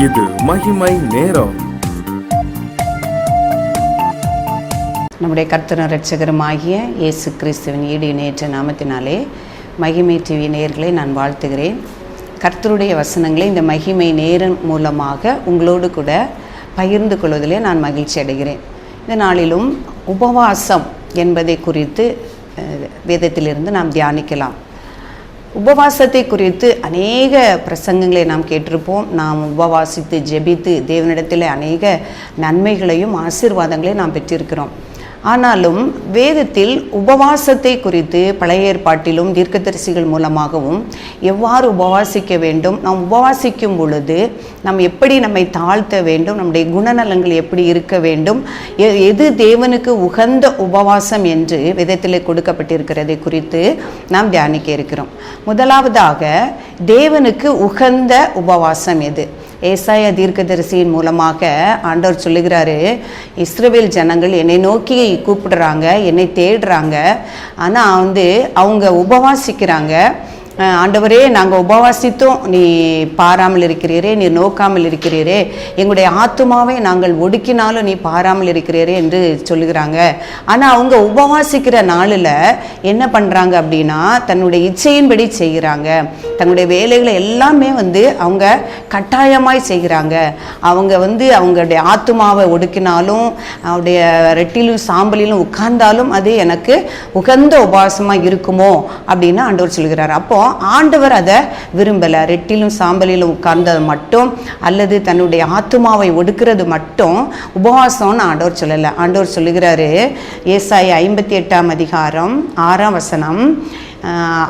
இது மகிமை நேரம். நம்முடைய கர்த்தரும் இரட்சகருமாகிய இயேசு கிறிஸ்துவின் ஈடு இணையற்ற நாமத்தினாலே மகிமை டிவி நேயர்களை நான் வாழ்த்துகிறேன். கர்த்தருடைய வசனங்களை இந்த மகிமை நேரம் மூலமாக உங்களோடு கூட பகிர்ந்து கொள்வதிலே நான் மகிழ்ச்சி அடைகிறேன். இந்த நாளிலும் உபவாசம் என்பதை குறித்து வேதத்திலிருந்து நாம் தியானிக்கலாம். உபவாசத்தை குறித்து அநேக பிரசங்கங்களை நாம் கேட்டிருப்போம். நாம் உபவாசித்து ஜெபித்து தேவனிடத்தில் அநேக நன்மைகளையும் ஆசீர்வாதங்களையும் நாம் பெற்றிருக்கிறோம். ஆனாலும் வேதத்தில் உபவாசத்தை குறித்து பழைய ஏற்பாட்டிலும் தீர்க்கதரிசிகள் மூலமாகவும் எவ்வாறு உபவாசிக்க வேண்டும், நாம் உபவாசிக்கும் பொழுது நாம் எப்படி நம்மை தாழ்த்த வேண்டும், நம்முடைய குணநலங்கள் எப்படி இருக்க வேண்டும், எது தேவனுக்கு உகந்த உபவாசம் என்று வேதத்தில் கொடுக்கப்பட்டிருக்கிறதை குறித்து நாம் தியானிக்க இருக்கிறோம். முதலாவதாக தேவனுக்கு உகந்த உபவாசம் எது? ஏசாயா தீர்க்கதரிசியின் மூலமாக ஆண்டவர் சொல்லுகிறாரு, இஸ்ரவேல் ஜனங்கள் என்னை நோக்கி கூப்பிடுறாங்க, என்னை தேடுறாங்க, ஆனால் அவங்க உபவாசிக்கிறாங்க. ஆண்டவரே, நாங்கள் உபவாசித்தோம், நீ பாராமல் இருக்கிறீரே, நீ நோக்காமல் இருக்கிறீரே, எங்களுடைய ஆத்துமாவை நாங்கள் ஒடுக்கினாலும் நீ பாராமல் இருக்கிறீரே என்று சொல்லுகிறாங்க. ஆனால் அவங்க உபவாசிக்கிற நாளில் என்ன பண்ணுறாங்க அப்படின்னா, தன்னுடைய இச்சையின்படி செய்கிறாங்க. தன்னுடைய வேலைகளை எல்லாமே அவங்க கட்டாயமாய் செய்கிறாங்க. அவங்க அவங்களுடைய ஆத்துமாவை ஒடுக்கினாலும் அவருடைய ரெட்டிலும் சாம்பலிலும் உட்கார்ந்தாலும் அது எனக்கு உகந்த உபவாசமாக இருக்குமோ அப்படின்னு ஆண்டவர் சொல்கிறார். அப்போ ஆண்டவர் அதை விரும்பலை. ரெட்டிலும் சாம்பலிலும் உட்கார்ந்தது மட்டும் அல்லது தன்னுடைய ஆத்துமாவை ஒடுக்கிறது மட்டும் உபவாசம்னு ஆண்டவர் சொல்லலை. ஆண்டவர் சொல்லுகிறாரு, ஏசாயா 58 அதிகாரம் 6 வசனம்,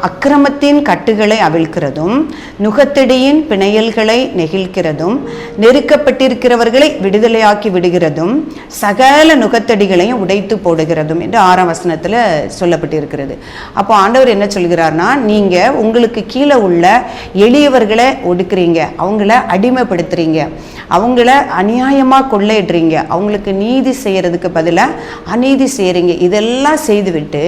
அக்கிரமத்தின் கட்டுகளை அவிழ்க்கிறதும் நுகத்தடியின் பிணையல்களை நெகிழ்கிறதும் நெருக்கப்பட்டிருக்கிறவர்களை விடுதலையாக்கி விடுகிறதும் சகல நுகத்தடிகளையும் உடைத்து போடுகிறதும் என்று 6ஆம் வசனத்தில் சொல்லப்பட்டிருக்கிறது. அப்போ ஆண்டவர் என்ன சொல்கிறார்னா, நீங்கள் உங்களுக்கு கீழே உள்ள எளியவர்களை ஒடுக்குறீங்க, அவங்கள அடிமைப்படுத்துறீங்க, அவங்கள அநியாயமாக கொள்ளையிடுறீங்க, அவங்களுக்கு நீதி செய்யறதுக்கு பதிலாக அநீதி செய்கிறீங்க. இதெல்லாம் செய்துவிட்டு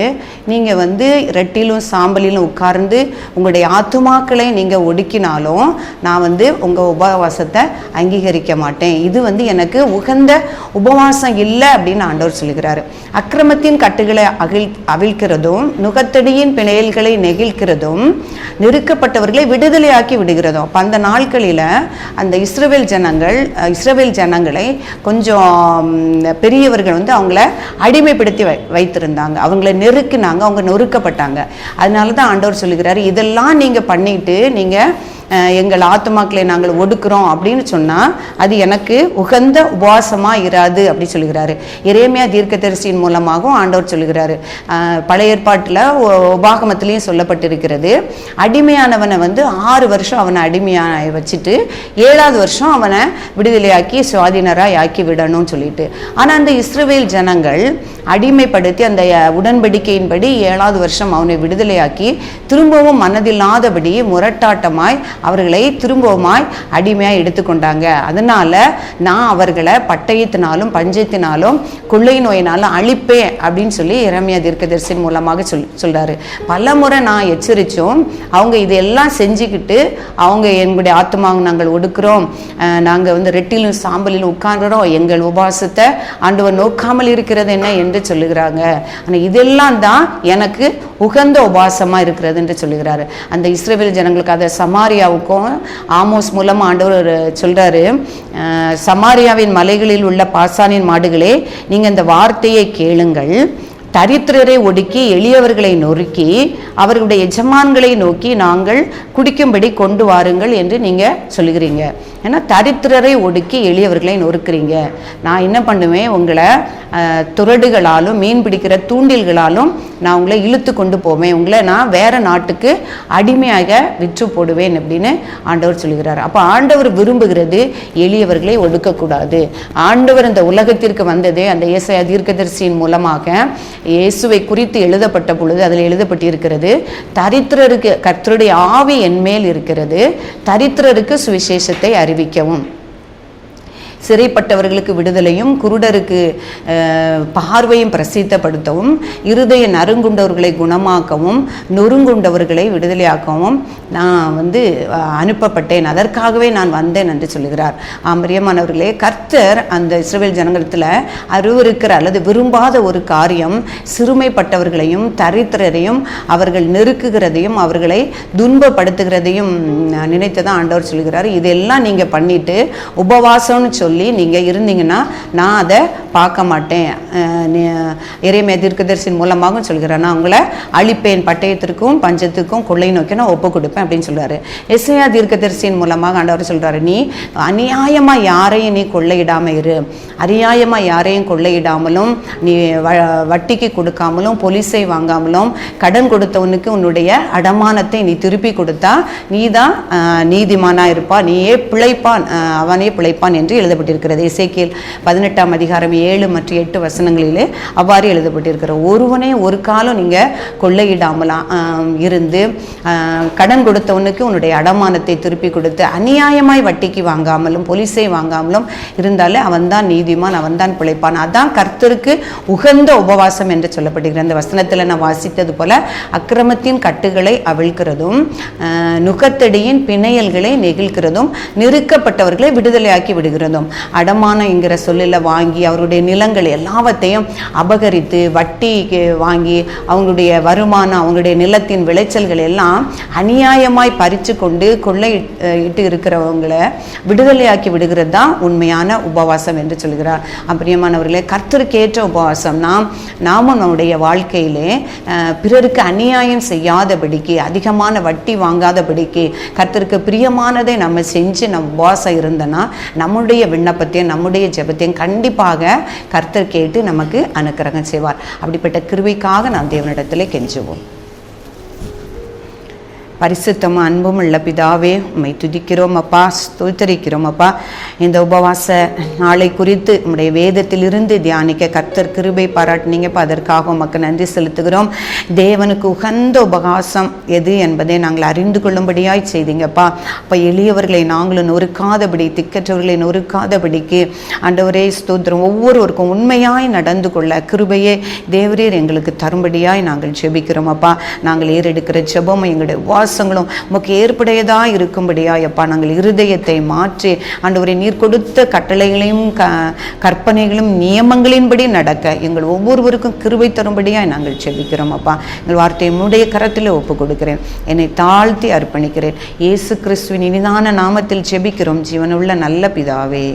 நீங்கள் ரெட்டிலும் சாம்பலிலும் உட்கார்ந்து உங்களுடைய ஆத்துமாக்களை நீங்கள் ஒடுக்கினாலும் நான் உங்கள் உபவாசத்தை அங்கீகரிக்க மாட்டேன். இது எனக்கு உகந்த உபவாசம் இல்லை அப்படின்னு ஆண்டவர் சொல்கிறாரு. அக்கிரமத்தின் கட்டுகளை அவிழ்க்கிறதும் நுகத்தடியின் பிணையல்களை நெகிழ்கிறதும் நெருக்கப்பட்டவர்களை விடுதலையாக்கி விடுகிறதும். அப்போ அந்த நாட்களில் அந்த இஸ்ரவேல் ஜனங்களை கொஞ்சம் பெரியவர்கள் அவங்கள அடிமைப்படுத்தி வைத்திருந்தாங்க, அவங்கள நெருக்கினாங்க, அவங்க நொறுக்கப்பட்டாங்க. அதனால தான் ஆண்டவர் சொல்லுகிறாரு, இதெல்லாம் நீங்கள் பண்ணிட்டு நீங்கள் எங்கள் ஆத்துமாக்களை நாங்கள் ஒடுக்குறோம் அப்படின்னு சொன்னால் அது எனக்கு உகந்த உபவாசமாக இராது அப்படி சொல்லுகிறாரு. எரேமியா தீர்க்கதரிசியின் மூலமாகவும் ஆண்டவர் சொல்லுகிறாரு. பழைய ஏற்பாட்டில் உபாகமத்திலையும் சொல்லப்பட்டிருக்கிறது, அடிமையானவனை 6 வருஷம் அவனை அடிமையாக வச்சுட்டு 7ஆவது வருஷம் அவனை விடுதலையாக்கி சுவாதீனராக ஆக்கி விடணும்னு சொல்லிட்டு. ஆனால் அந்த இஸ்ரவேல் ஜனங்கள் அடிமைப்படுத்தி அந்த உடன்படிக்கையின்படி 7ஆவது வருஷம் அவனை விடுதலையாக்கி திரும்பவும் மனதில்லாதபடி முரட்டாட்டமாய் அவர்களை திரும்பவுமாய் அடிமையாக எடுத்துக்கொண்டாங்க. அதனால நான் அவர்களை பட்டயத்தினாலும் பஞ்சத்தினாலும் கொள்ளை நோயினாலும் அழிப்பேன் அப்படின்னு சொல்லி எரேமியா தீர்க்கதரிசியின் மூலமாக சொல்றாரு. பல முறை நான் எச்சரித்தோம், அவங்க இதெல்லாம் செஞ்சுக்கிட்டு அவங்க எங்களுடைய ஆத்துமாவை நாங்கள் ஒடுக்குறோம், நாங்கள் ரெட்டிலும் சாம்பலிலும் உட்கார்றோம், எங்கள் உபவாசத்தை ஆண்டவர் நோக்காமல் இருக்கிறது என்ன என்று சொல்லுகிறாங்க. ஆனால் இதெல்லாம் தான் எனக்கு உகந்த உபவாசமாக இருக்கிறது என்று சொல்லுகிறாரு. அந்த இஸ்ரவேல் ஜனங்களுக்கு அதை சமாரியாவுக்கும் ஆமோஸ் மூலமாக ஆண்டவர் சொல்றாரு, சமாரியாவின் மலைகளில் உள்ள பாசானின் மாடுகளே, நீங்கள் இந்த வார்த்தையை கேளுங்கள், தரித்திரரை ஒடுக்கி எளியவர்களை நொறுக்கி அவர்களுடைய எஜமான்களை நோக்கி நாங்கள் குடிக்கும்படி கொண்டு வாருங்கள் என்று நீங்கள் சொல்லுகிறீங்க. ஏன்னா தரித்திரரை ஒடுக்கி எளியவர்களை நொறுக்கிறீங்க. நான் என்ன பண்ணுவேன், உங்களை துரடுகளாலும் மீன் பிடிக்கிற தூண்டில்களாலும் நான் உங்களை இழுத்து கொண்டு போவேன், உங்களை நான் வேற நாட்டுக்கு அடிமையாக விற்று போடுவேன் அப்படின்னு ஆண்டவர் சொல்லுகிறார். அப்போ ஆண்டவர் விரும்புகிறது எளியவர்களை ஒடுக்கக்கூடாது. ஆண்டவர் இந்த உலகத்திற்கு வந்ததே அந்த ஏசாயா தீர்க்கதரிசியின் மூலமாக இயேசுவை குறித்து எழுதப்பட்ட பொழுது அதில் எழுதப்பட்டிருக்கிறது, தரித்திரருக்கு கர்த்தருடைய ஆவி என்மேல் இருக்கிறது, தரித்திரருக்கு சுவிசேஷத்தை அறிவிக்கவும். சிறைப்பட்டவர்களுக்கு விடுதலையும், குருடருக்கு பார்வையும் பிரசித்தப்படுத்தவும், இருதய நறுங்குண்டவர்களை குணமாக்கவும், நொறுங்குண்டவர்களை விடுதலையாக்கவும் நான் அனுப்பப்பட்டேன், அதற்காகவே நான் வந்தேன் என்று சொல்லுகிறார். பிரியமானவர்களே, கர்த்தர் அந்த இஸ்ரவேல் ஜனங்களிடத்தில் அருவருக்கிற அல்லது விரும்பாத ஒரு காரியம் சிறுமைப்பட்டவர்களையும் தரித்திரரையும் அவர்கள் நெருக்குகிறதையும் அவர்களை துன்பப்படுத்துகிறதையும் நினைத்து தான் ஆண்டவர் சொல்கிறார். இதெல்லாம் நீங்கள் பண்ணிட்டு உபவாசம்னு சொல்லி நீங்கள் இருந்தீங்கன்னா நான் அதை பார்க்க மாட்டேன். எரேமியா தீர்க்கதரிசியின் மூலமாக சொல்கிறேன், நான் உங்களை அழிப்பேன், பட்டயத்திற்கும் பஞ்சத்துக்கும் கொள்ளை நோக்கி நான் ஒப்பு கொடுப்பேன் அப்படின்னு சொல்றாரு. எசேயா தீர்க்கதரிசியின் மூலமாக ஆண்டவர் சொல்றாரு, நீ அநியாயமா யாரையும் நீ கொள்ளையிடாம இரு, அநியாயமா யாரையும் கொள்ளையிடாமலும், நீ வட்டிக்கு கொடுக்காமலும், பொலிசை வாங்காமலும், கடன் கொடுத்தவனுக்கு உன்னுடைய அடமானத்தை நீ திருப்பி கொடுத்தா நீ தான் நீதிமானா இருப்பா, நீயே பிழைப்பான், அவனே பிழைப்பான் என்று எழுதப்பட்டிருக்கிறது. எசேக்கியேல் 18ஆம் அதிகாரம் 7 மற்றும் 8 வசனங்களிலே அவ்வாறு எழுதப்பட்டிருக்கிற. ஒருவனே ஒரு காலம் நீங்க கொள்ளையிடாமலாம் இருந்து, கடன் கொடுத்தவனுக்கு உன்னுடைய அடமானத்தை திருப்பி கொடுத்து, அநியாயமாய் வட்டிக்கு வாங்காமலும் பொலிசை வாங்காமலும் இருந்தாலே அவன்தான் நீதிமான், அவன்தான் பிழைப்பான். அதான் கர்த்தருக்கு உகந்த உபவாசம் என்று சொல்லப்படுகிற அந்த வசனத்தில் நான் வாசித்தது போல, அக்கிரமத்தின் கட்டுகளை அவிழ்க்கிறதும், நுகத்தடியின் பிணையல்களை நெகிழ்கிறதும், நெருக்கப்பட்டவர்களை விடுதலையாக்கி விடுகிறதும். அடமானம் என்கிற சொல்லில் வாங்கி அவருடைய நிலங்கள் எல்லாவற்றையும் அபகரித்து வட்டி வாங்கி அவங்களுடைய வருமானம், அவங்களுடைய நிலத்தின் விளைச்சல்கள் எல்லாம் அநியாயமாய் பறித்து கொண்டு கொள்ளையிட்டு இருக்கிறவங்களை விடுதலையாக்கி விடுகிறது தான் உண்மையான உபவாசம் என்று சொல்கிறார். பிரியமானவர்களே, கர்த்தருக்கேற்ற உபவாசம் நாமும் நம்முடைய வாழ்க்கையிலே பிறருக்கு அநியாயம் செய்யாதபடிக்கு, அதிகமான வட்டி வாங்காதபடிக்கு, கர்த்தருக்கு பிரியமானதை நம்ம செஞ்சு நம்ம உபவாசம் இருந்தோன்னா நம்முடைய விண்ணப்பத்தையும் நம்முடைய ஜெபத்தையும் கண்டிப்பாக கர்த்தர் கேட்டு நமக்கு அனுக்கிரகம் செய்வார். அப்படிப்பட்ட கிருபைக்காக நாம் தேவனிடத்திலே கெஞ்சுவோம். பரிசுத்தமும் அன்பும் உள்ள பிதாவே, உம்மை துதிக்கிறோம் அப்பா, ஸ்தோத்திரிக்கிறோம் அப்பா. இந்த உபவாச நாளை குறித்து உம்முடைய வேதத்திலிருந்து தியானிக்க கர்த்தர் கிருபை பாராட்டினீங்கப்பா, அதற்காக உமக்கு நன்றி செலுத்துகிறோம். தேவனுக்கு உகந்த உபவாசம் எது என்பதை நாங்கள் அறிந்து கொள்ளும்படியாய் செய்தீங்கப்பா. அப்போ எளியவர்களை நாங்களும் நொறுக்காதபடி, திக்கற்றவர்களை நொறுக்காதபடிக்கு ஆண்டவரே ஸ்தோத்திரம், ஒவ்வொருவருக்கும் உண்மையாய் நடந்து கொள்ள கிருபையே தேவரீர் எங்களுக்கு தரும்படியாய் நாங்கள் ஜெபிக்கிறோம் அப்பா. நாங்கள் ஏறெடுக்கிற ஜெபம் எங்களுடைய உபவாசங்களும் உமக்கு ஏற்புடையதாக இருக்கும்படியாய் அப்பா நாங்கள் இருதயத்தை மாற்றி ஆண்டவரே நீர் கொடுத்த கட்டளைகளையும் கற்பனைகளும் நியமங்களின்படி நடக்க எங்கள் ஒவ்வொருவருக்கும் கிருபை தரும்படியாய் நாங்கள் ஜெபிக்கிறோம் அப்பா. எங்கள் வார்த்தையை உம்முடைய கரத்தில் ஒப்பு கொடுக்கிறேன், என்னை தாழ்த்தி அர்ப்பணிக்கிறேன். இயேசு கிறிஸ்துவின் இனிதான நாமத்தில் ஜெபிக்கிறோம் ஜீவனுள்ள நல்ல பிதாவே.